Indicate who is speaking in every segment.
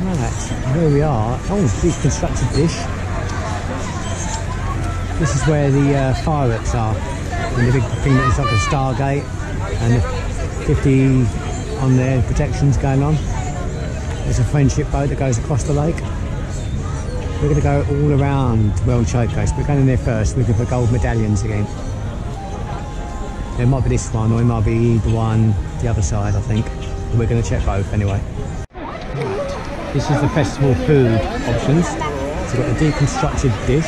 Speaker 1: Right, here we are. Oh, big constructed dish. This is where the fireworks are. And the big thing that looks like a Stargate. And the 50 on there, protections going on. There's a friendship boat that goes across the lake. We're going to go all around World Showcase. We're going in there first, looking for gold medallions again. It might be this one, or it might be the one the other side, I think. But we're going to check both anyway. Right. This is the festival food options. So we've got a deconstructed dish,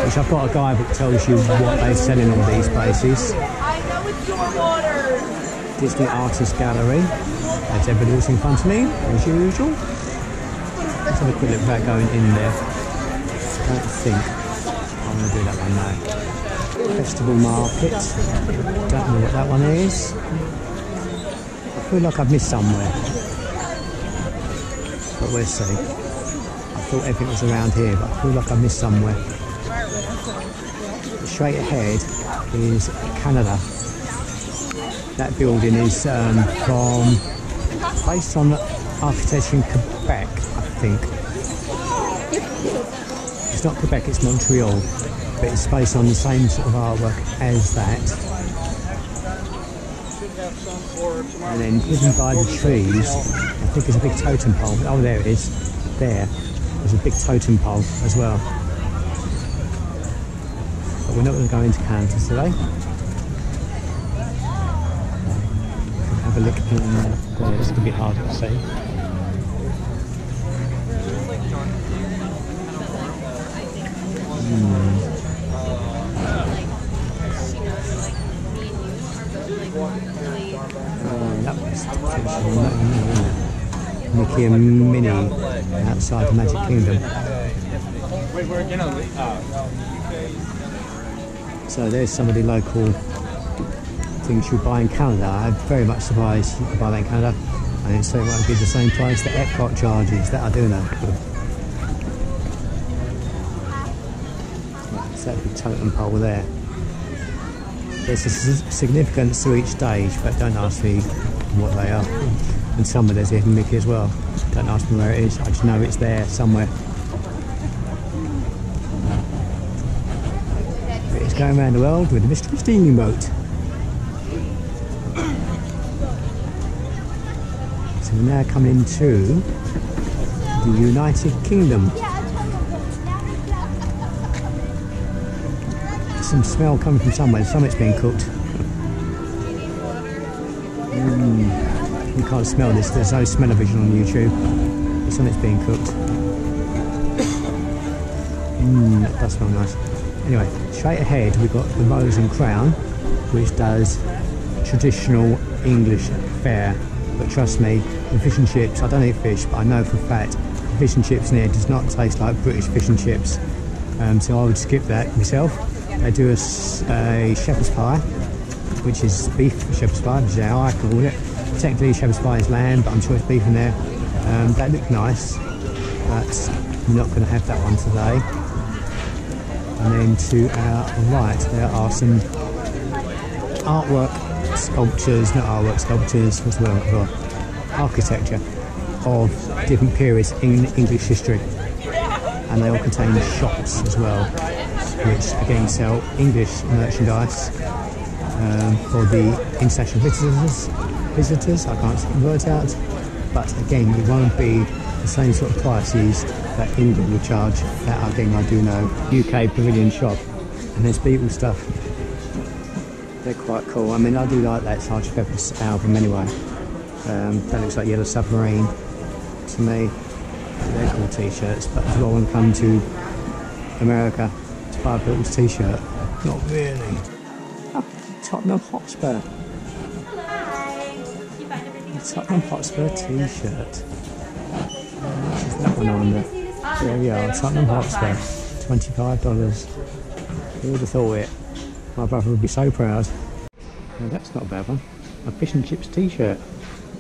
Speaker 1: which I've got a guidebook that tells you what they sell in all these places.
Speaker 2: I know it's your water.
Speaker 1: Disney Artist Gallery. That's everybody else in front of me, as usual. Let's have a quick look without going in there. I don't think I'm going to do that one now. Festival Market. Don't know what that one is. I feel like I've missed somewhere. But we'll see. I thought everything was around here, but I feel like I missed somewhere. Straight ahead is Canada. That building is based on architecture in Quebec, I think. It's not Quebec, it's Montreal, but it's based on the same sort of artwork as that. And then hidden by the trees, I think there's a big totem pole. Oh, there it is. There. There's a big totem pole as well. But we're not going to go into Canada today. Have a look in there. It's going to be hard to see. That was Mickey and Minnie outside the Magic Kingdom. So there's some of the local things you buy in Canada. I'm very much surprised you can buy that in Canada. And so it won't be the same price that EPCOT charges, that I do know. Right, so that big totem pole there. There's a significance to each stage, but don't ask me what they are. And somewhere there's a hidden Mickey as well. Don't ask me where it is, I just know it's there somewhere. It's going around the world with the Mystery Steamboat. So we're now coming into the United Kingdom. Some smell coming from somewhere. Something's being cooked. You can't smell this. There's no smell-o-vision on YouTube. But something's being cooked. That does smell nice. Anyway, straight ahead we've got the Rose and Crown, which does traditional English fare. But trust me, the fish and chips, I don't eat fish, but I know for a fact the fish and chips in here does not taste like British fish and chips. So I would skip that myself. They do a shepherd's pie, which is beef shepherd's pie, which is how I call it. Technically shepherd's pie is lamb, but I'm sure it's beef in there. That looked nice, but I'm not going to have that one today. And then to our right there are some artwork sculptures, not artwork sculptures, what's the word for architecture of different periods in English history. And they all contain shops as well, which again sell English merchandise for the international visitors. I can't get the words out, but again it won't be the same sort of prices that England will charge. That again I do know. UK Pavilion shop, and there's Beatles stuff. They're quite cool. I mean, I do like that Sgt. Pepper's album anyway. That looks like Yellow Submarine to me. They're cool t-shirts, but do I want to come to America to buy a Beatles t-shirt? Not really. Oh, Tottenham Hotspur. Tottenham Hotspur t-shirt. Which is that one on there? There we are, Tottenham Hotspur. $25. Who would have thought it? My brother would be so proud. Well, that's not a bad one. A fish and chips t-shirt.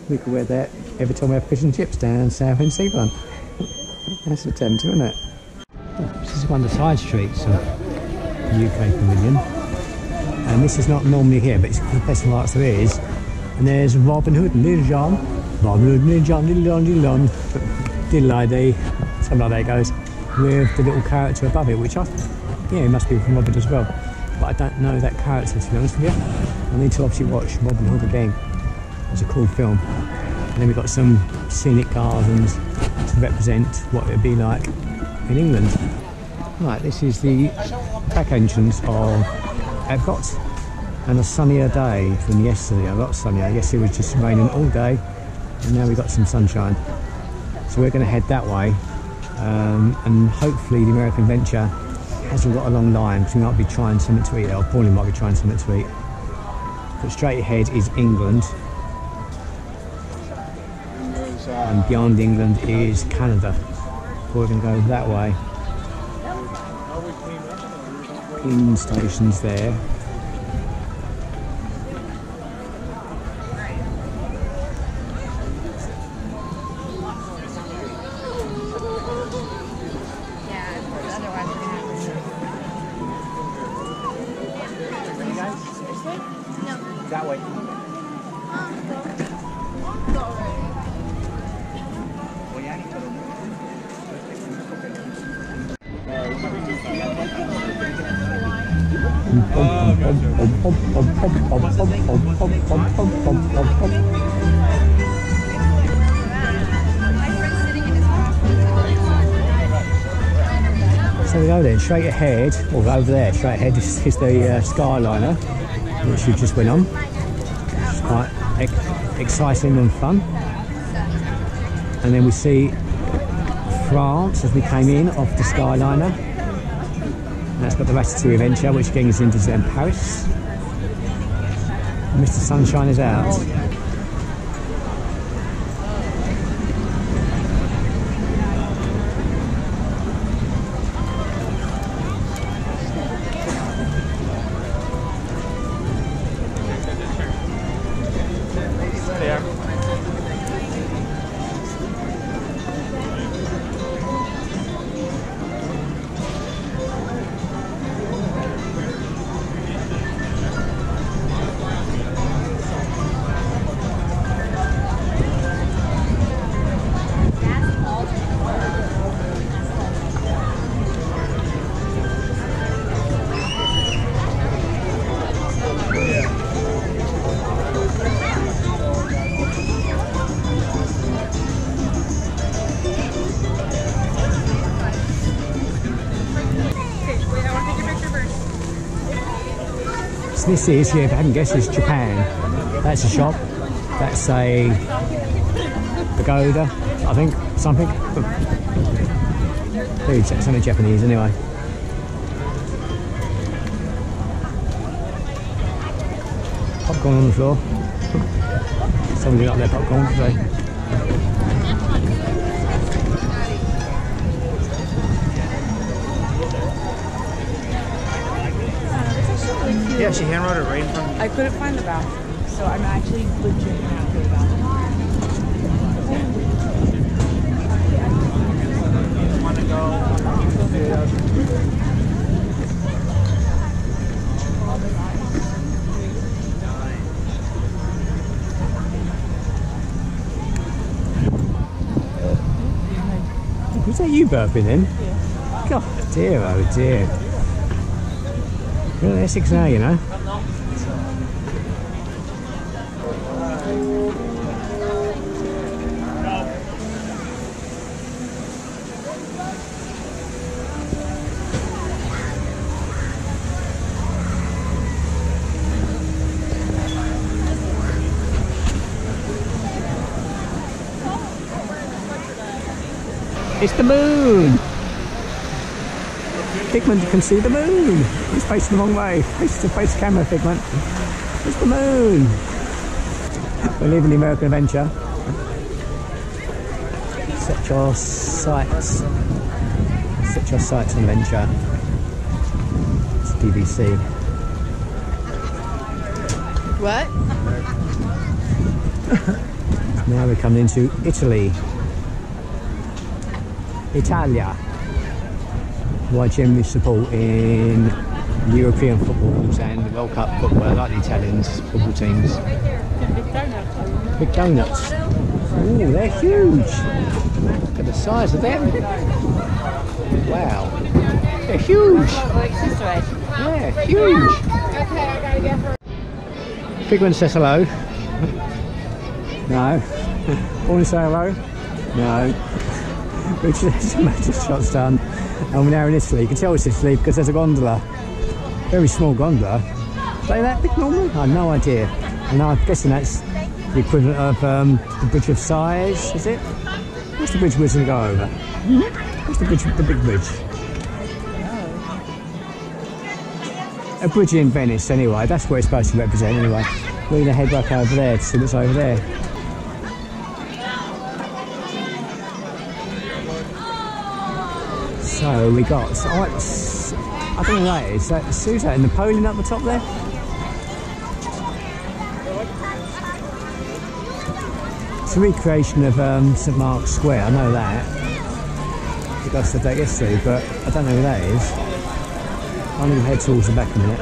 Speaker 1: We could wear that every time we have fish and chips down South End Seafront. That's a attempt, isn't it? Oh, this is one of the side streets of the UK Pavilion. And this is not normally here, but it's the best of arts there is. And there's Robin Hood and Little John. Robin Hood, Little John, Little John, Little John. diddle ID, something like that it goes, with the little character above it, which yeah, it must be from Robin as well. But I don't know that character, to be honest with you. I need to obviously watch Robin Hood again. It's a cool film. And then we've got some scenic gardens to represent what it would be like in England. Right, this is the back entrance of EPCOT, and a sunnier day than yesterday. A lot sunnier. Yesterday it was just raining all day, and now we've got some sunshine. So we're going to head that way, and hopefully the American Adventure hasn't got a long line, because we might be trying something to eat, or Pauline might be trying something to eat. But straight ahead is England, and beyond England is Canada. So we're going to go that way. Clean stations there.
Speaker 3: That way.
Speaker 1: So we go then, straight ahead, or over there, straight ahead is the Skyliner, which we just went on. It's quite exciting and fun. And then we see France as we came in off the Skyliner. And that's got the Ratatouille Adventure, which again is in Paris. And Mr. Sunshine is out. This is, yeah, if I hadn't guessed, it's Japan. That's a shop. That's a pagoda, I think, something. Dude, it's only Japanese anyway. Popcorn on the floor. Somebody got their popcorn today.
Speaker 3: Yeah, she handwrote it right in front of me.
Speaker 2: I couldn't find the bathroom, so I'm actually legit not good about it.
Speaker 3: Want to go?
Speaker 1: Was that you burping then? Yeah. God dear, oh dear. You're in Essex now, you know. It's the moon! Figment can see the moon! He's facing the wrong way. Face the camera, Figment. It's the moon! We're leaving the American Adventure. Set your sights. Set your sights on Adventure. It's BBC.
Speaker 2: What?
Speaker 1: Now we're coming into Italy. Italia, who I generally support in European footballs and the World Cup football. I like the Italians football teams. Big donuts. Big donuts. Ooh, they're huge. Look at the size of them. Wow. They're huge. Yeah, huge.
Speaker 2: Okay, I gotta get her.
Speaker 1: Big one says hello. No. Want to say hello? No. Which is a major shot's done. And we're now in Italy. You can tell it's Italy because there's a gondola. Very small gondola. Are they that big normally? I have no idea. And I'm guessing that's the equivalent of the Bridge of Sighs, is it? What's the bridge we're going to go over? What's the bridge, the big bridge? A bridge in Venice anyway, that's what it's supposed to represent anyway. We're going to head back over there to see what's over there. So we got, I don't know what that is. Who's that? Napoleon up the top there? It's a recreation of St Mark's Square, I know that. We got to that yesterday, but I don't know who that is. I'm going to head towards the back a minute.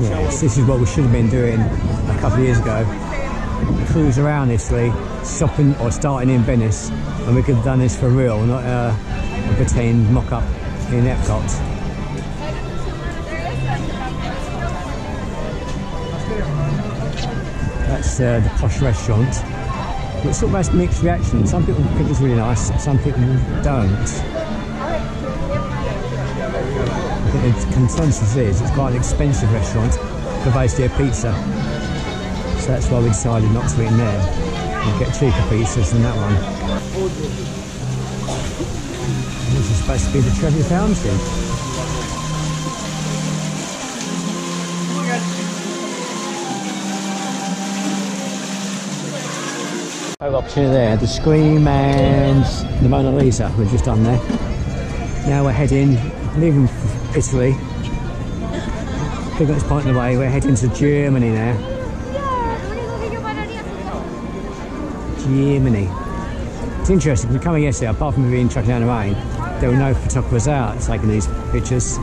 Speaker 1: Yes, this is what we should have been doing a couple of years ago. Cruise around Italy, stopping or starting in Venice, and we could have done this for real, not a pretend mock-up in EPCOT. That's the posh restaurant. It sort of has mixed reactions. Some people think it's really nice, some people don't. I think the consensus is it's quite an expensive restaurant for basically a pizza. So that's why we decided not to eat in there. We'll get cheaper pizzas than that one. This is supposed to be the Trevi Fountain. Opportunity there, the Scream and the Mona Lisa we've just done there. Now we're heading, leaving Italy. Big at this point in the way, we're heading to Germany now. Germany. It's interesting, we're coming yesterday, apart from being chucking down the rain, there were no photographers out taking these pictures.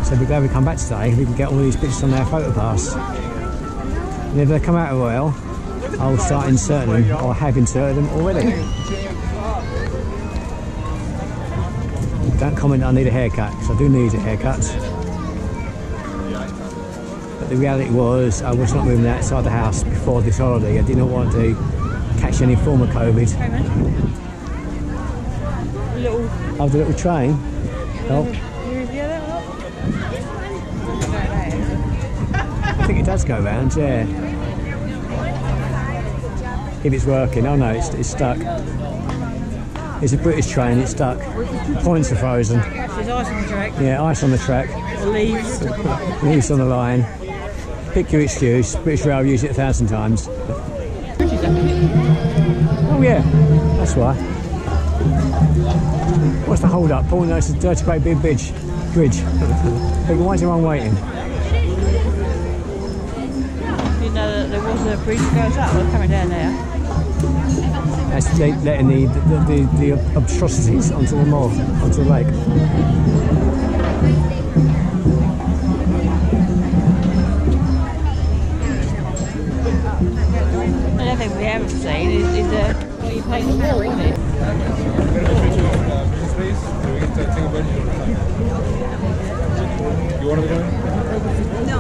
Speaker 1: So we're glad we come back today, we can get all these pictures on their photo pass. And if they come out well, I'll start inserting them, or have inserted them already. Don't comment I need a haircut, because I do need a haircut. But the reality was, I was not moving outside the house before this holiday. I did not want to catch any form of COVID. Oh, the little train? Oh. I think it does go round, yeah. If it's working. Oh no, it's stuck. It's a British train, it's stuck. Points are frozen.
Speaker 2: There's ice on the track.
Speaker 1: Yeah, ice on the track.
Speaker 2: Or leaves.
Speaker 1: Leaves on the line. Pick your excuse. British Rail use it 1,000 times. Oh yeah, that's why. What's the hold up? Oh no, it's a dirty great big bridge. Why is everyone waiting?
Speaker 2: You know that there was a bridge that goes up, we're coming down there.
Speaker 1: That's letting the obstrusities onto the moor, onto the lake.
Speaker 2: Another thing we haven't seen is you paint the wall, isn't it?
Speaker 4: You want to go in? No.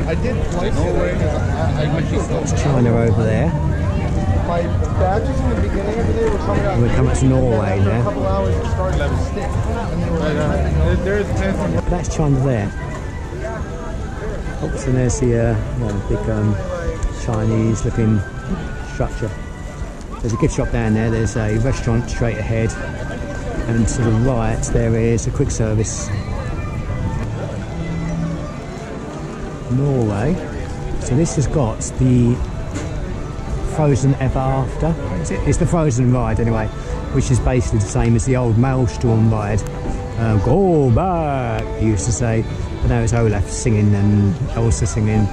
Speaker 4: I did place it.
Speaker 1: That's China over there.
Speaker 4: My badges in the beginning of the day were coming out.
Speaker 1: We're coming to Norway now.
Speaker 4: A couple hours to start it was stick. There's
Speaker 1: That's China there. Oh, so there's the big Chinese looking structure. There's a gift shop down there, there's a restaurant straight ahead, and to the right there is a quick service. Norway. So this has got the Frozen Ever After. It's the Frozen ride anyway, which is basically the same as the old Maelstrom ride. Go back, he used to say. But now it's Olaf singing and Elsa singing.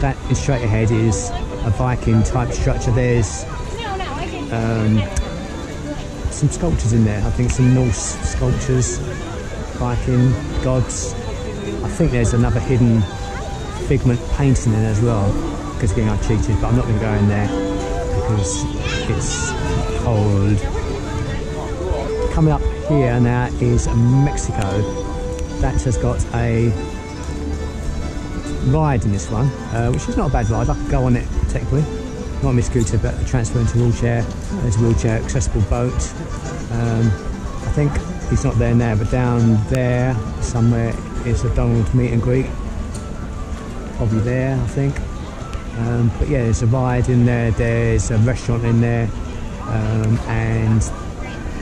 Speaker 1: That is straight ahead is a Viking type structure. There's some sculptures in there. I think some Norse sculptures, Viking gods. I think there's another hidden figment painting in there as well. Because again, I cheated, but I'm not going to go in there because it's cold. Coming up here now is Mexico. That has got a ride in this one, which is not a bad ride. I could go on it technically. Not my scooter, but a transfer into wheelchair. There's a wheelchair accessible boat. I think he's not there now, but down there somewhere is a Donald meet and greet. Probably there, I think. But yeah, there's a ride in there. There's a restaurant in there, and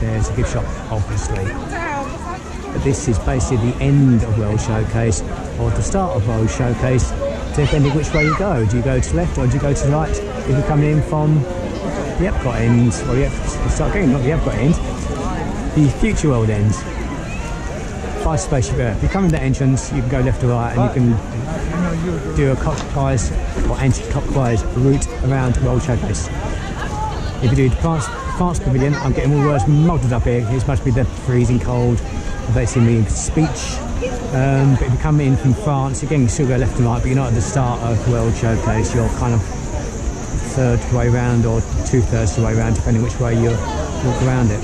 Speaker 1: there's a gift shop, obviously. But this is basically the end of World Showcase, or the start of World Showcase, depending which way you go. Do you go to the left or do you go to the right? If you're coming in from the EPCOT end, or you start getting, not the EPCOT end, the Future World end, by Spaceship Earth. If you come in that entrance, you can go left or right, and you can do a clockwise or anti-clockwise route around World Showcase. If you do the France Pavilion, I'm getting all the words muddled up here. It must be the freezing cold. They see me speech. But if you come in from France, again, you still go left and right, but you're not at the start of World Showcase. You're kind of third way round or 2/3 the way round, depending which way you walk around it.